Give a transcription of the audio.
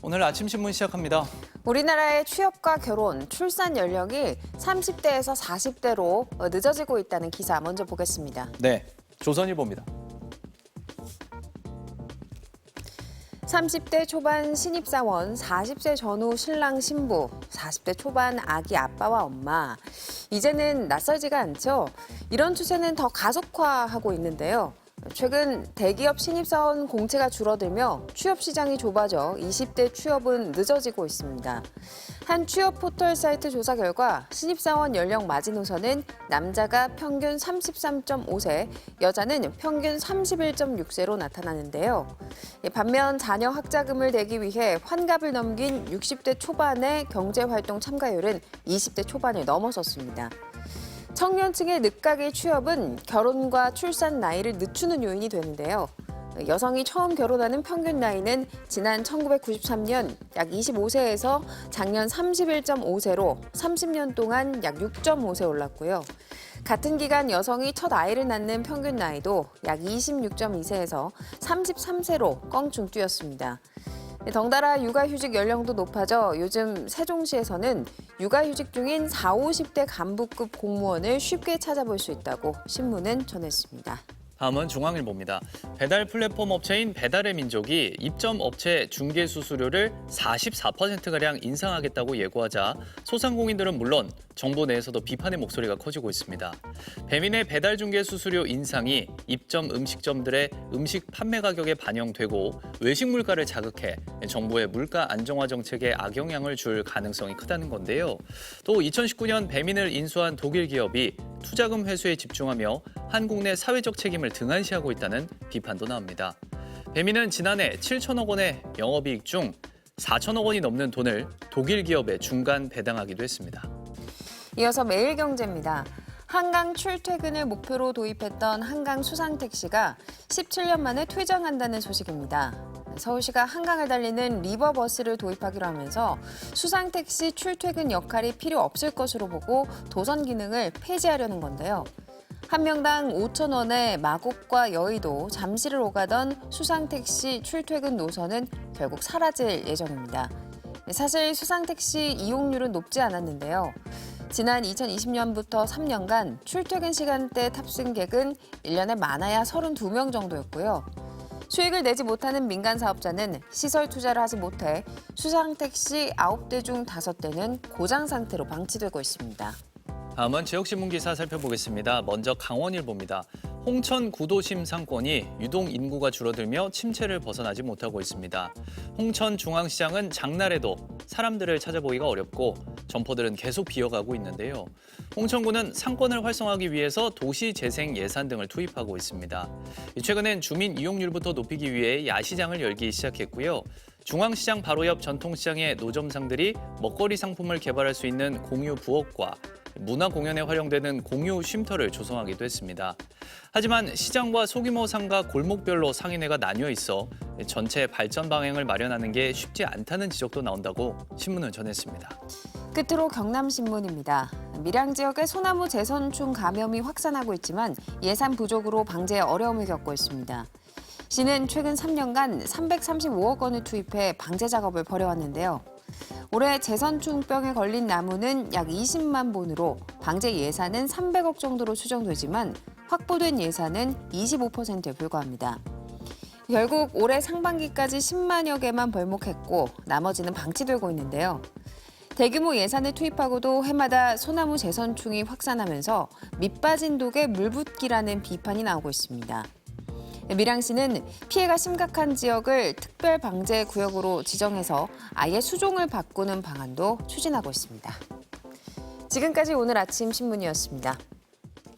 오늘 아침 신문 시작합니다. 우리나라의 취업과 결혼, 출산 연령이 30대에서 40대로 늦어지고 있다는 기사 먼저 보겠습니다. 네, 조선일보입니다. 30대 초반 신입사원, 40세 전후 신랑 신부, 40대 초반 아기 아빠와 엄마. 이제는 낯설지가 않죠. 이런 추세는 더 가속화하고 있는데요. 최근 대기업 신입사원 공채가 줄어들며 취업 시장이 좁아져 20대 취업은 늦어지고 있습니다. 한 취업 포털 사이트 조사 결과 신입사원 연령 마지노선은 남자가 평균 33.5세, 여자는 평균 31.6세로 나타나는데요. 반면 자녀 학자금을 내기 위해 환갑을 넘긴 60대 초반의 경제활동 참가율은 20대 초반을 넘어섰습니다. 청년층의 늦가기 취업은 결혼과 출산 나이를 늦추는 요인이 되는데요. 여성이 처음 결혼하는 평균 나이는 지난 1993년 약 25세에서 작년 31.5세로 30년 동안 약 6.5세 올랐고요. 같은 기간 여성이 첫 아이를 낳는 평균 나이도 약 26.2세에서 33세로 껑충 뛰었습니다. 덩달아 육아휴직 연령도 높아져 요즘 세종시에서는 육아휴직 중인 40, 50대 간부급 공무원을 쉽게 찾아볼 수 있다고 신문은 전했습니다. 다음은 중앙일보입니다. 배달 플랫폼 업체인 배달의 민족이 입점 업체 중개 수수료를 44%가량 인상하겠다고 예고하자 소상공인들은 물론 정부 내에서도 비판의 목소리가 커지고 있습니다. 배민의 배달 중개 수수료 인상이 입점 음식점들의 음식 판매 가격에 반영되고 외식 물가를 자극해 정부의 물가 안정화 정책에 악영향을 줄 가능성이 크다는 건데요. 또 2019년 배민을 인수한 독일 기업이 투자금 회수에 집중하며 한국 내 사회적 책임을 등한시하고 있다는 비판도 나옵니다. 배민은 지난해 7천억 원의 영업이익 중 4천억 원이 넘는 돈을 독일 기업에 중간 배당하기도 했습니다. 이어서 매일경제입니다. 한강 출퇴근을 목표로 도입했던 한강 수상택시가 17년 만에 퇴장한다는 소식입니다. 서울시가 한강을 달리는 리버버스를 도입하기로 하면서 수상택시 출퇴근 역할이 필요 없을 것으로 보고 도선 기능을 폐지하려는 건데요. 한 명당 5천 원에 마곡과 여의도, 잠실을 오가던 수상택시 출퇴근 노선은 결국 사라질 예정입니다. 사실 수상택시 이용률은 높지 않았는데요. 지난 2020년부터 3년간 출퇴근 시간대 탑승객은 1년에 많아야 32명 정도였고요. 수익을 내지 못하는 민간 사업자는 시설 투자를 하지 못해 수상택시 9대 중 5대는 고장 상태로 방치되고 있습니다. 다음은 지역신문 기사 살펴보겠습니다. 먼저 강원일보입니다. 홍천 구도심 상권이 유동 인구가 줄어들며 침체를 벗어나지 못하고 있습니다. 홍천 중앙시장은 장날에도 사람들을 찾아보기가 어렵고 점포들은 계속 비어가고 있는데요. 홍천구는 상권을 활성화하기 위해서 도시재생 예산 등을 투입하고 있습니다. 최근엔 주민 이용률부터 높이기 위해 야시장을 열기 시작했고요. 중앙시장 바로 옆 전통시장의 노점상들이 먹거리 상품을 개발할 수 있는 공유 부엌과 문화 공연에 활용되는 공유 쉼터를 조성하기도 했습니다. 하지만 시장과 소규모 상가 골목별로 상인회가 나뉘어 있어 전체 발전 방향을 마련하는 게 쉽지 않다는 지적도 나온다고 신문은 전했습니다. 끝으로 경남신문입니다. 밀양 지역의 소나무 제선충 감염이 확산하고 있지만 예산 부족으로 방제에 어려움을 겪고 있습니다. 시는 최근 3년간 335억 원을 투입해 방제 작업을 벌여왔는데요. 올해 제선충병에 걸린 나무는 약 20만 본으로 방제 예산은 300억 정도로 추정되지만 확보된 예산은 25%에 불과합니다. 결국 올해 상반기까지 10만여 개만 벌목했고 나머지는 방치되고 있는데요. 대규모 예산을 투입하고도 해마다 소나무 제선충이 확산하면서 밑빠진 독에 물붓기라는 비판이 나오고 있습니다. 밀양시는 피해가 심각한 지역을 특별 방제 구역으로 지정해서 아예 수종을 바꾸는 방안도 추진하고 있습니다. 지금까지 오늘 아침 신문이었습니다.